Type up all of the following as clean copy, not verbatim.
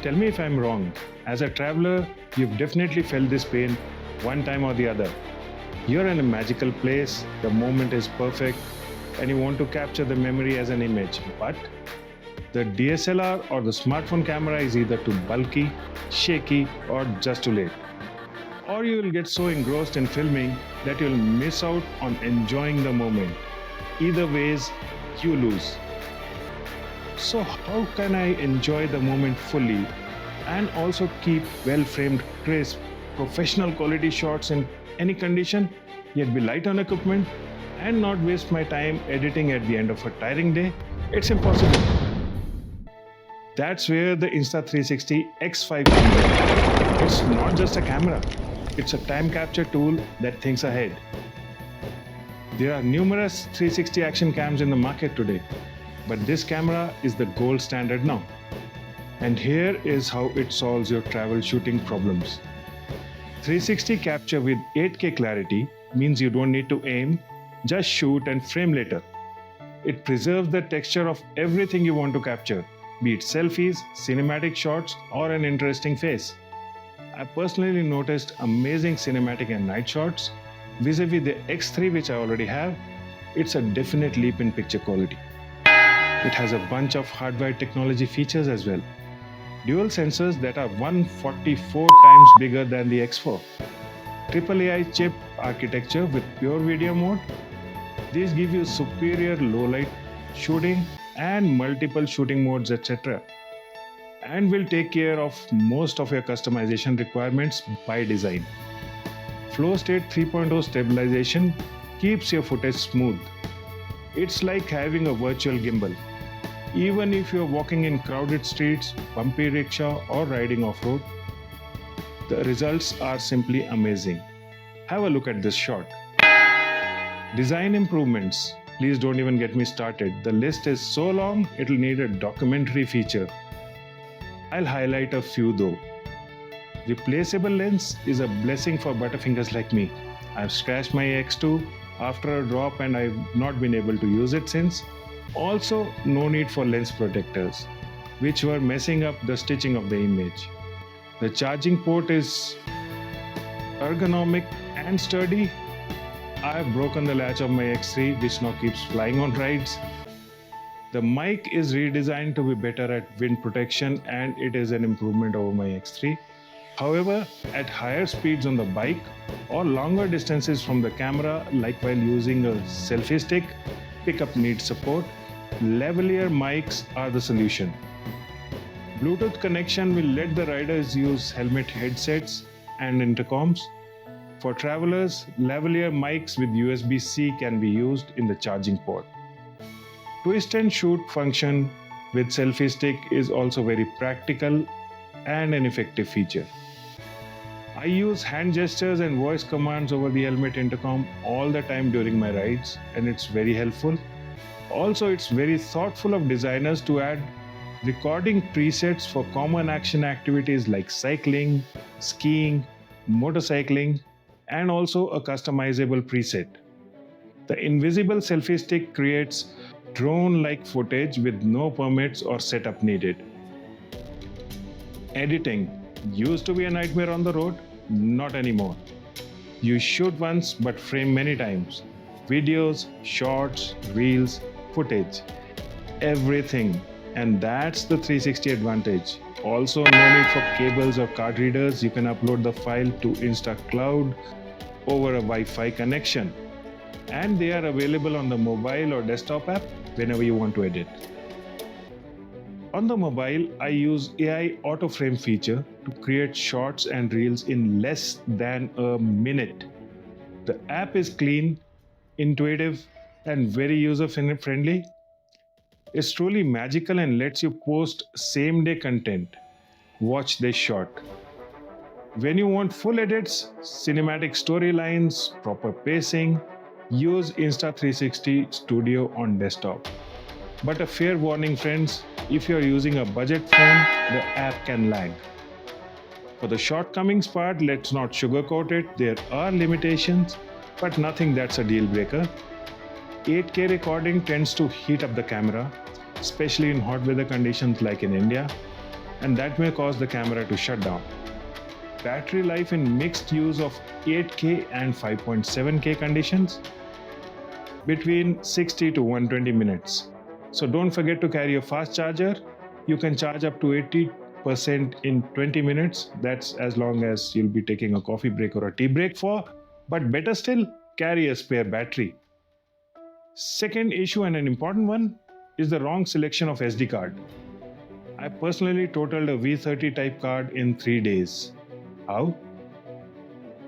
Tell me if I'm wrong. As a traveler, you've definitely felt this pain one time or the other. You're in a magical place, the moment is perfect, and you want to capture the memory as an image. But the DSLR or the smartphone camera is either too bulky, shaky, or just too late. Or you will get so engrossed in filming that you'll miss out on enjoying the moment. Either ways, you lose. So how can I enjoy the moment fully and also keep well-framed, crisp, professional quality shots in any condition, yet be light on equipment and not waste my time editing at the end of a tiring day? It's impossible. That's where the Insta360 X5 comes in. It's not just a camera, it's a time capture tool that thinks ahead. There are numerous 360 action cams in the market today, but this camera is the gold standard now. And here is how it solves your travel shooting problems. 360 capture with 8K clarity means you don't need to aim, just shoot and frame later. It preserves the texture of everything you want to capture, be it selfies, cinematic shots, or an interesting face. I personally noticed amazing cinematic and night shots. Vis-a-vis the X3 which I already have, it's a definite leap in picture quality. It has a bunch of hardwired technology features as well. Dual sensors that are 144 times bigger than the X4. Triple AI chip architecture with pure video mode. These give you superior low light shooting and multiple shooting modes, etc. And will take care of most of your customization requirements by design. Flow state 3.0 stabilization keeps your footage smooth. It's like having a virtual gimbal. Even if you're walking in crowded streets, bumpy rickshaw, or riding off-road, the results are simply amazing. Have a look at this shot. Design improvements. Please don't even get me started. The list is so long, it'll need a documentary feature. I'll highlight a few though. Replaceable lens is a blessing for butterfingers like me. I've scratched my X2 after a drop and I've not been able to use it since. Also, no need for lens protectors, which were messing up the stitching of the image. The charging port is ergonomic and sturdy. I have broken the latch of my X3, which now keeps flying on rides. The mic is redesigned to be better at wind protection and it is an improvement over my X3. However, at higher speeds on the bike or longer distances from the camera, like while using a selfie stick, pickup needs support. Lavalier mics are the solution. Bluetooth connection will let the riders use helmet headsets and intercoms. For travelers, lavalier mics with USB-C can be used in the charging port. Twist and shoot function with selfie stick is also very practical and an effective feature. I use hand gestures and voice commands over the helmet intercom all the time during my rides, and it's very helpful. Also, it's very thoughtful of designers to add recording presets for common action activities like cycling, skiing, motorcycling, and also a customizable preset. The invisible selfie stick creates drone-like footage with no permits or setup needed. Editing used to be a nightmare on the road, not anymore. You shoot once but frame many times. Videos, shorts, reels, footage, everything. And that's the 360 advantage. Also, no need for cables or card readers. You can upload the file to InstaCloud over a Wi-Fi connection. And they are available on the mobile or desktop app whenever you want to edit. On the mobile, I use AI auto frame feature to create shorts and reels in less than a minute. The app is clean, intuitive, and very user-friendly. It's truly magical and lets you post same-day content. Watch this shot. When you want full edits, cinematic storylines, proper pacing, use Insta360 Studio on desktop. But a fair warning, friends, if you're using a budget phone, the app can lag. For the shortcomings part, let's not sugarcoat it. There are limitations, but nothing that's a deal breaker. 8K recording tends to heat up the camera, especially in hot weather conditions like in India. and that may cause the camera to shut down. Battery life in mixed use of 8K and 5.7K conditions between 60 to 120 minutes. So don't forget to carry a fast charger. You can charge up to 80% in 20 minutes. That's as long as you'll be taking a coffee break or a tea break for. But better still, carry a spare battery. Second issue, and an important one, is the wrong selection of SD card. I personally totaled a V30 type card in 3 days. How?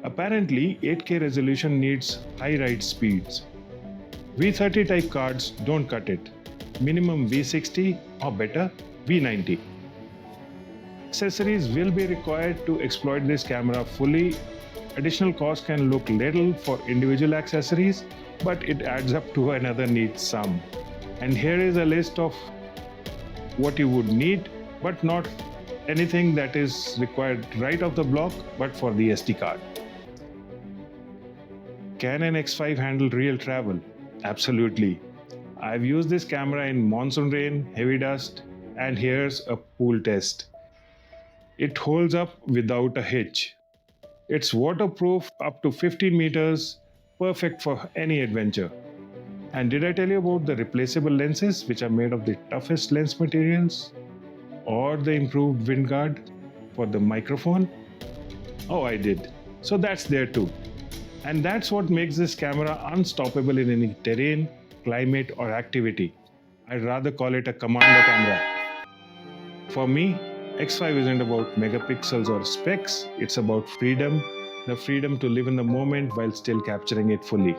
Apparently, 8K resolution needs high write speeds. V30 type cards don't cut it. Minimum V60 or better, V90. Accessories will be required to exploit this camera fully. Additional cost can look little for individual accessories, but it adds up to another neat sum. And here is a list of what you would need, but not anything that is required right off the block, but for the SD card. Can an X5 handle real travel? Absolutely. I've used this camera in monsoon rain, heavy dust, and here's a pool test. It holds up without a hitch. It's waterproof up to 15 meters, perfect for any adventure. And did I tell you about the replaceable lenses, which are made of the toughest lens materials? Or the improved wind guard for the microphone? Oh, I did. So that's there too. And that's what makes this camera unstoppable in any terrain, climate, or activity. I'd rather call it a commando camera. For me, X5 isn't about megapixels or specs, it's about freedom, the freedom to live in the moment while still capturing it fully.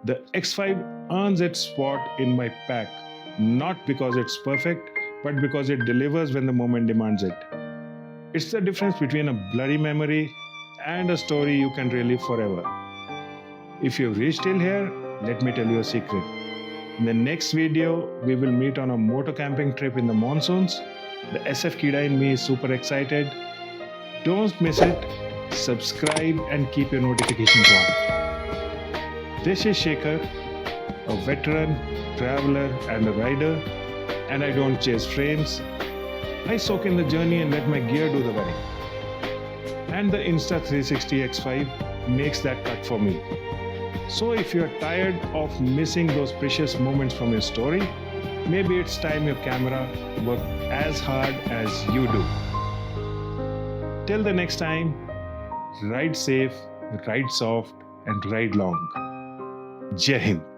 The X5 earns its spot in my pack, not because it's perfect, but because it delivers when the moment demands it. It's the difference between a blurry memory and a story you can relive forever. If you've reached till here, let me tell you a secret. In the next video, we will meet on a motor camping trip in the monsoons. The SF Kida in me is super excited. Don't miss it. Subscribe and keep your notifications on. This is Shekhar, a veteran, traveler, and a rider, and I don't chase frames. I soak in the journey and let my gear do the work. And the Insta360 X5 makes that cut for me. So if you're tired of missing those precious moments from your story, maybe it's time your camera worked as hard as you do. Till the next time, ride safe, ride soft, and ride long. Jai Hind.